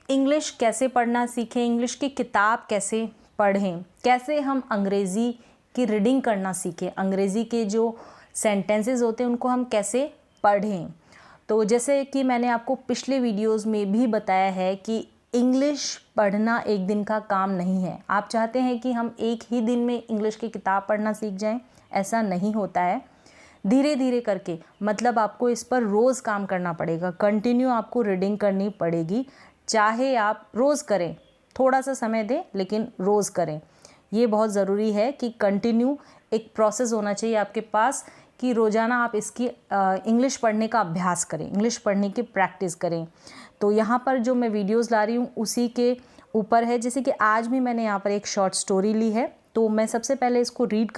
English कैसे पढ़ना सीखें, इंग्लिश की किताब कैसे पढ़ें, कैसे हम अंग्रेज़ी की रीडिंग करना सीखें, अंग्रेज़ी के जो सेंटेंसेस होते हैं उनको हम कैसे पढ़ें। तो जैसे कि मैंने आपको पिछले वीडियोस में भी बताया है कि इंग्लिश पढ़ना एक दिन का काम नहीं है। आप चाहते हैं कि हम एक ही दिन में इंग्लिश की किताब पढ़ना सीख जाएं, ऐसा नहीं होता है। धीरे धीरे करके, मतलब आपको इस पर रोज़ काम करना पड़ेगा, कंटिन्यू आपको रीडिंग करनी पड़ेगी। चाहे आप रोज़ करें, थोड़ा सा समय दें लेकिन रोज़ करें। ये बहुत ज़रूरी है कि कंटिन्यू एक प्रोसेस होना चाहिए आपके पास कि रोज़ाना आप इसकी इंग्लिश पढ़ने का अभ्यास करें, इंग्लिश पढ़ने की प्रैक्टिस करें। तो यहाँ पर जो मैं वीडियोस ला रही हूँ उसी के ऊपर है। जैसे कि आज भी मैंने यहाँ पर एक शॉर्ट स्टोरी ली है, तो मैं सबसे पहले इसको रीडिंग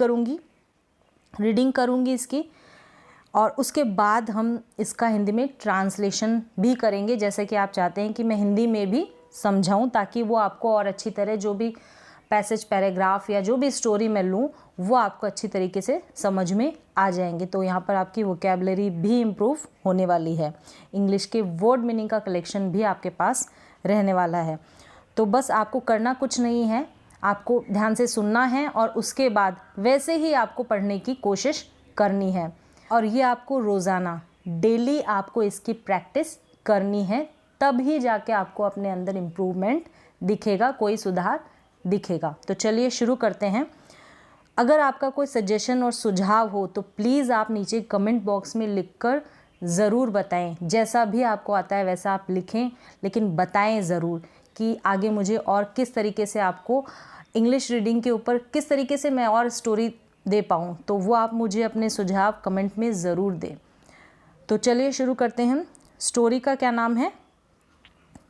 करूँगी इसकी, और उसके बाद हम इसका हिंदी में ट्रांसलेशन भी करेंगे। जैसे कि आप चाहते हैं कि मैं हिंदी में भी समझाऊं, ताकि वो आपको और अच्छी तरह, जो भी पैसेज, पैराग्राफ या जो भी स्टोरी मैं लूँ वो आपको अच्छी तरीके से समझ में आ जाएंगे। तो यहाँ पर आपकी वोकैबुलरी भी इम्प्रूव होने वाली है, इंग्लिश के वर्ड मीनिंग का कलेक्शन भी आपके पास रहने वाला है। तो बस आपको करना कुछ नहीं है, आपको ध्यान से सुनना है और उसके बाद वैसे ही आपको पढ़ने की कोशिश करनी है। और ये आपको रोज़ाना डेली आपको इसकी प्रैक्टिस करनी है, तब ही जाके आपको अपने अंदर इम्प्रूवमेंट दिखेगा, कोई सुधार दिखेगा। तो चलिए शुरू करते हैं। अगर आपका कोई सजेशन और सुझाव हो तो प्लीज़ आप नीचे कमेंट बॉक्स में लिखकर ज़रूर बताएं। जैसा भी आपको आता है वैसा आप लिखें, लेकिन बताएं ज़रूर कि आगे मुझे और किस तरीके से आपको इंग्लिश रीडिंग के ऊपर किस तरीके से मैं और स्टोरी दे पाऊँ। तो वो आप मुझे अपने सुझाव कमेंट में ज़रूर दें। तो चलिए शुरू करते हैं। स्टोरी का क्या नाम है?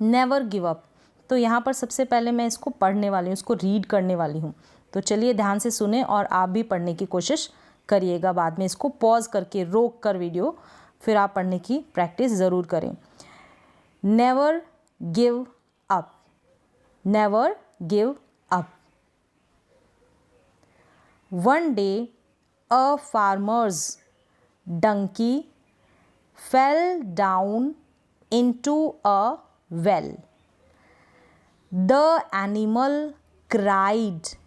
Never give up. तो यहाँ पर सबसे पहले मैं इसको पढ़ने वाली हूँ, इसको रीड करने वाली हूँ। तो चलिए ध्यान से सुने और आप भी पढ़ने की कोशिश करिएगा। बाद में इसको पॉज करके, रोक कर वीडियो, फिर आप पढ़ने की प्रैक्टिस ज़रूर करें। Never give up, never give up. One day, a farmer's donkey fell down into a well. The animal cried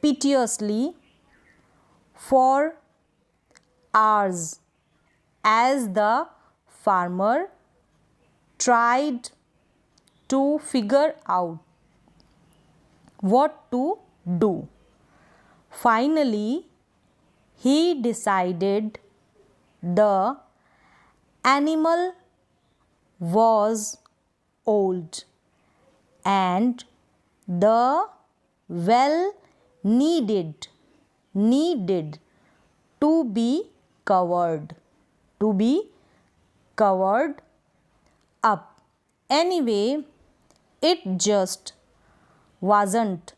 piteously for hours as the farmer tried to figure out what to do. Finally, he decided the animal was old and the well needed to be covered up. Anyway, it just wasn't,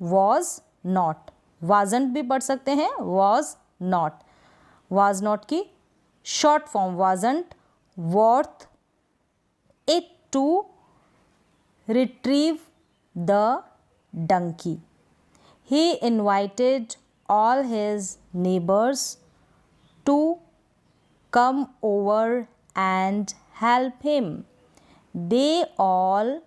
was not, wasn't भी पढ़ सकते हैं, was not की short form, wasn't worth it to retrieve the donkey. He invited all his neighbors to come over and help him. They all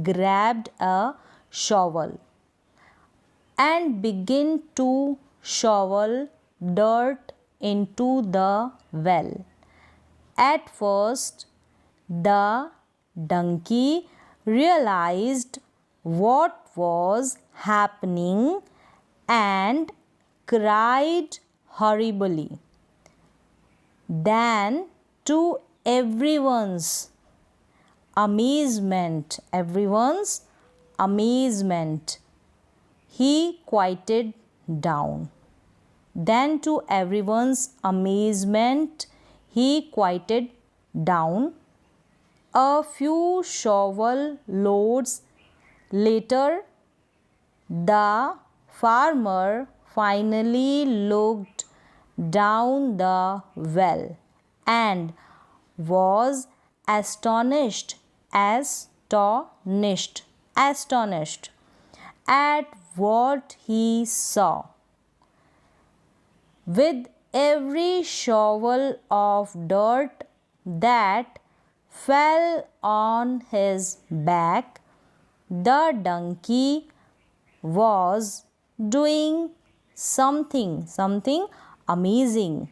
grabbed a shovel and began to shovel dirt into the well. At first, the donkey realized what was happening and cried horribly. Then, to everyone's amazement, he quieted down. Then, to everyone's amazement, he quieted down. A few shovel loads later, the farmer finally looked down the well and was astonished at what he saw. With every shovel of dirt that fell on his back. The donkey was doing something amazing.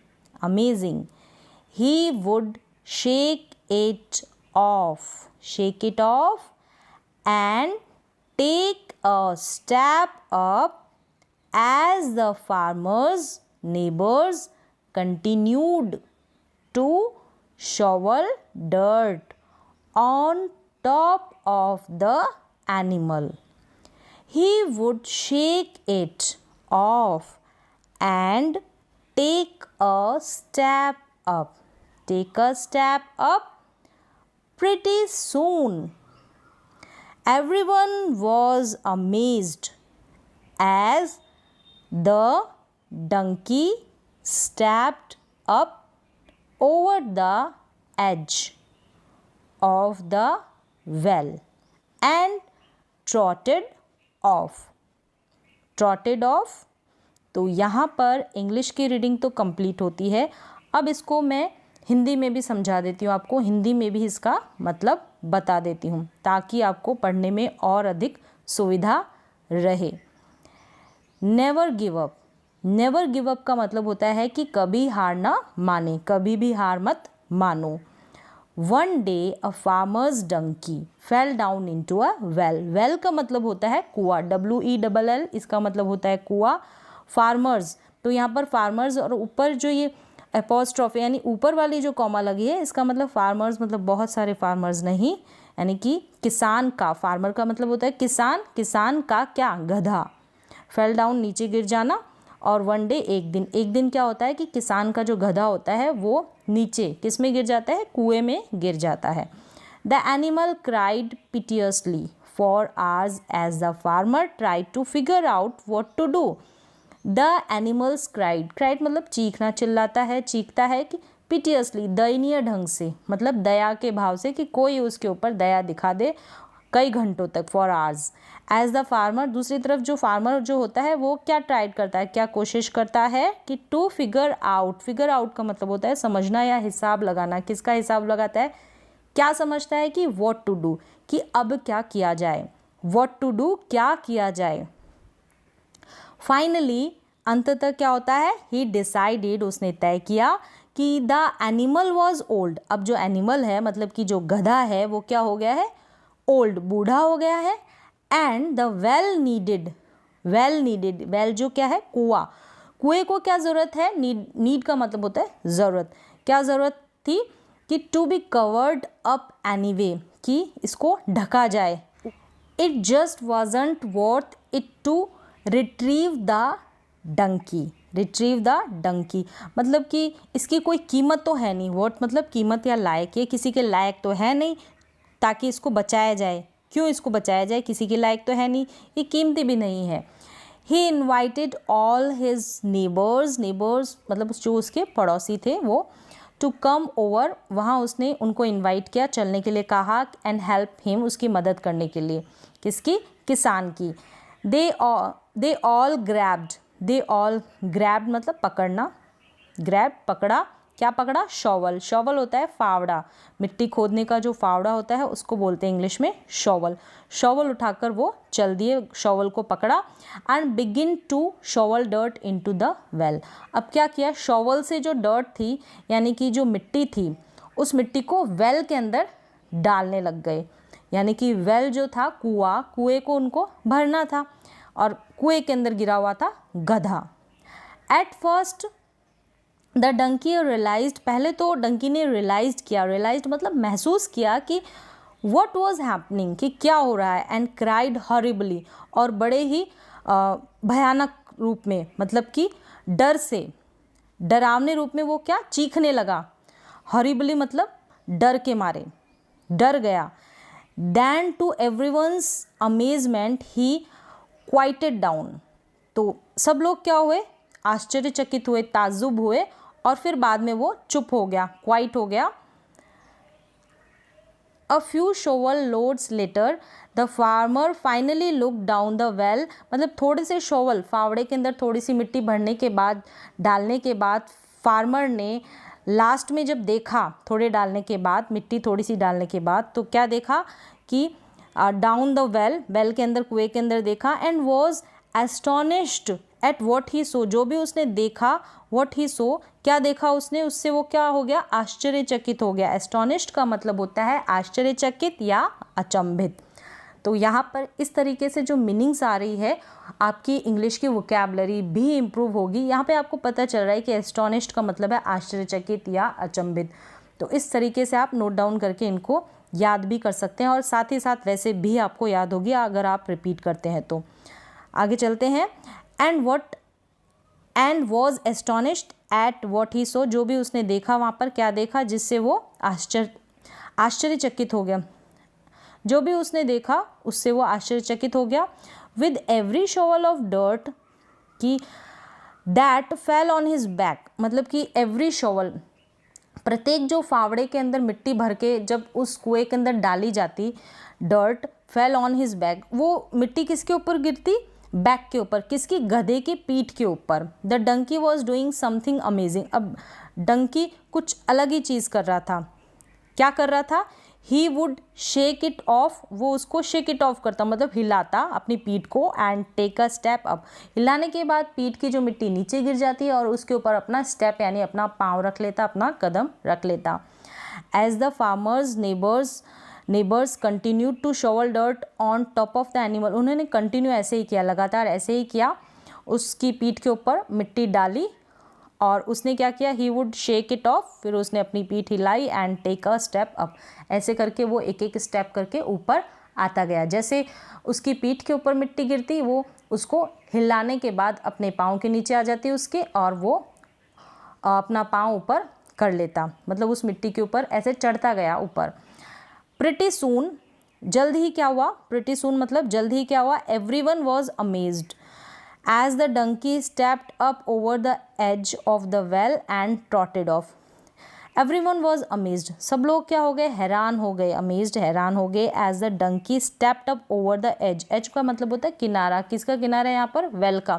He would shake it off and take a step up as the farmer's neighbors continued to shovel dirt on top of the animal. He would shake it off and take a step up. Pretty soon, everyone was amazed as the donkey stepped up over the edge of the well and trotted off. तो यहाँ पर English की reading तो complete होती है। अब इसको मैं हिंदी में भी समझा देती हूँ आपको, हिंदी में भी इसका मतलब बता देती हूँ ताकि आपको पढ़ने में और अधिक सुविधा रहे। नेवर गिव अप का मतलब होता है कि कभी हार ना माने, कभी भी हार मत मानो। One day a farmer's donkey fell down into a well. Well का मतलब होता है कुआं, WELL इसका मतलब होता है कुआं। फार्मर्स, तो यहाँ पर फार्मर्स और ऊपर जो ये एपोस्ट्रोफ यानी ऊपर वाली जो कॉमा लगी है इसका मतलब फार्मर्स मतलब बहुत सारे फार्मर्स नहीं, यानी कि किसान का। फार्मर का मतलब होता है किसान, किसान का क्या, गधा। फेल डाउन नीचे गिर जाना, और वन डे एक दिन क्या होता है कि किसान का जो गधा होता है वो नीचे किस में गिर जाता है, कुएं में गिर जाता है। The animal cried piteously for hours as the farmer tried to figure out what to do. The animals cried मतलब चीखना, चिल्लाता है, चीखता है कि पिटियसली दयनीय ढंग से, मतलब दया के भाव से कि कोई उसके ऊपर दया दिखा दे कई घंटों तक, for hours. As the farmer, दूसरी तरफ जो फार्मर जो होता है वो क्या ट्राइड करता है, क्या कोशिश करता है कि टू फिगर आउट का मतलब होता है समझना या हिसाब लगाना। किसका हिसाब लगाता है, क्या समझता है कि व्हाट टू डू, कि अब क्या किया जाए, व्हाट टू डू क्या किया जाए। फाइनली अंततः क्या होता है, ही डिसाइडेड उसने तय किया कि द एनिमल वॉज ओल्ड। अब जो एनिमल है मतलब कि जो गधा है वो क्या हो गया है, ओल्ड, बूढ़ा हो गया है। And the well needed, well जो क्या है, कुआं, कुएं को क्या ज़रूरत है, नीड का मतलब होता है ज़रूरत। क्या ज़रूरत थी कि to be covered up anyway, कि इसको ढका जाए। It just wasn't worth it to retrieve the donkey, मतलब कि इसकी कोई कीमत तो है नहीं। वर्थ मतलब कीमत या लायक, ये किसी के लायक तो है नहीं ताकि इसको बचाया जाए। क्यों इसको बचाया जाए, किसी के लायक तो है नहीं, ये कीमती भी नहीं है। ही इन्वाइटेड ऑल हिज नेबर्स मतलब जो उसके पड़ोसी थे वो, टू कम ओवर, वहाँ उसने उनको इन्वाइट किया, चलने के लिए कहा। एंड हेल्प हिम, उसकी मदद करने के लिए, किसकी, किसान की। दे ऑल ग्रैब्ड मतलब पकड़ना, ग्रैब पकड़ा, क्या पकड़ा, शॉवल होता है फावड़ा, मिट्टी खोदने का जो फावड़ा होता है उसको बोलते हैं इंग्लिश में शॉवल उठाकर वो चल दिए, शॉवल को पकड़ा। And begin to shovel dirt into the well. अब क्या किया, शॉवल से जो डर्ट थी यानी कि जो मिट्टी थी उस मिट्टी को वेल के अंदर डालने लग गए। यानी कि वेल जो था कुएं को उनको भरना था और कुएं के अंदर गिरा हुआ था गधा। At first the donkey realised, पहले तो डंकी ने रियलाइज्ड मतलब महसूस किया कि व्हाट वाज हैपनिंग, कि क्या हो रहा है। एंड क्राइड हॉरिबली, और बड़े ही भयानक रूप में, मतलब कि डर से, डरावने रूप में वो क्या चीखने लगा। हॉरिबली मतलब डर के मारे, डर गया। Then to everyone's amazement he quieted down, तो सब लोग क्या हुए, आश्चर्यचकित हुए, ताज्जुब हुए, और फिर बाद में वो चुप हो गया, क्वाइट हो गया। A few shovel loads later the farmer finally look down the well, मतलब थोड़े से शोवल, फावड़े के अंदर थोड़ी सी मिट्टी भरने के बाद, डालने के बाद फार्मर ने लास्ट में जब देखा थोड़े डालने के बाद, मिट्टी थोड़ी सी डालने के बाद, तो क्या देखा कि डाउन द वेल के अंदर, कुएं के अंदर देखा, and was astonished at what he saw, जो भी उसने देखा, वॉट ही सो, क्या देखा उसने, उससे वो क्या हो गया, आश्चर्यचकित हो गया। एस्टोनिश्ड का मतलब होता है आश्चर्यचकित या अचंभित। तो यहाँ पर इस तरीके से जो मीनिंग्स आ रही है, आपकी इंग्लिश की वोकैबुलरी भी इम्प्रूव होगी। यहाँ पे आपको पता चल रहा है कि एस्टोनिश्ड का मतलब है आश्चर्यचकित या अचंभित। तो इस तरीके से आप नोट डाउन करके इनको याद भी कर सकते हैं, और साथ ही साथ वैसे भी आपको याद होगी अगर आप रिपीट करते हैं तो। आगे चलते हैं। And was astonished at what he saw, जो भी उसने देखा, वहाँ पर क्या देखा जिससे वो आश्चर्यचकित हो गया, जो भी उसने देखा उससे वो आश्चर्यचकित हो गया। With every shovel of dirt की that fell on his back, मतलब कि एवरी शोवल, प्रत्येक जो फावड़े के अंदर मिट्टी भर के जब उस कुएं के अंदर डाली जाती, dirt fail on his back, वो मिट्टी किसके ऊपर गिरती, बैक के ऊपर, किसकी, गधे की पीठ के ऊपर। The donkey was doing something amazing, अब डंकी कुछ अलग ही चीज़ कर रहा था। क्या कर रहा था, ही वुड शेक इट ऑफ, वो उसको शेक इट ऑफ करता, मतलब हिलाता अपनी पीठ को, and take a step up, हिलाने के बाद पीठ की जो मिट्टी नीचे गिर जाती है और उसके ऊपर अपना स्टेप यानी अपना पाँव रख लेता, अपना कदम रख लेता। As the farmer's neighbours continue to shovel dirt on top of the animal, उन्होंने कंटिन्यू ऐसे ही किया, लगातार ऐसे ही किया, उसकी पीठ के ऊपर मिट्टी डाली और उसने क्या किया, he would shake it off, फिर उसने अपनी पीठ हिलाई, and take a step up, ऐसे करके वो एक एक स्टेप करके ऊपर आता गया। जैसे उसकी पीठ के ऊपर मिट्टी गिरती, वो उसको हिलाने के बाद अपने पाँव के नीचे आ जाती उसके, और वो अपना पाँव ऊपर कर लेता, मतलब उस मिट्टी के ऊपर ऐसे चढ़ता गया ऊपर। प्रिटी सून, जल्द ही क्या हुआ, प्रिटी सून मतलब जल्द ही क्या हुआ, everyone was amazed as the donkey stepped up over the edge of the well and trotted off. Everyone was amazed. सब लोग क्या हो गए, हैरान हो गए, amazed हैरान हो गए। as the donkey stepped up over the edge, edge का मतलब होता है किनारा, किसका किनारा है यहाँ पर, वेल का,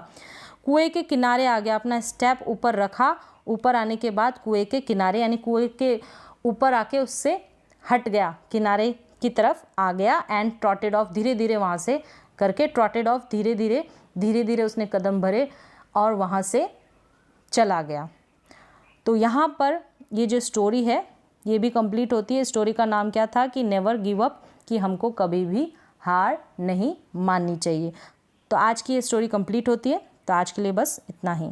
कुएं के किनारे आ गया, अपना स्टेप ऊपर रखा, ऊपर आने के बाद कुएं के किनारे यानी कुएं के ऊपर आके उससे हट गया, किनारे की तरफ आ गया, एंड ट्रॉटेड ऑफ, धीरे धीरे वहाँ से करके, ट्रॉटेड ऑफ, धीरे धीरे उसने कदम भरे और वहाँ से चला गया। तो यहाँ पर ये जो स्टोरी है ये भी कंप्लीट होती है। स्टोरी का नाम क्या था कि नेवर गिव अप, कि हमको कभी भी हार नहीं माननी चाहिए। तो आज की ये स्टोरी कंप्लीट होती है। तो आज के लिए बस इतना ही।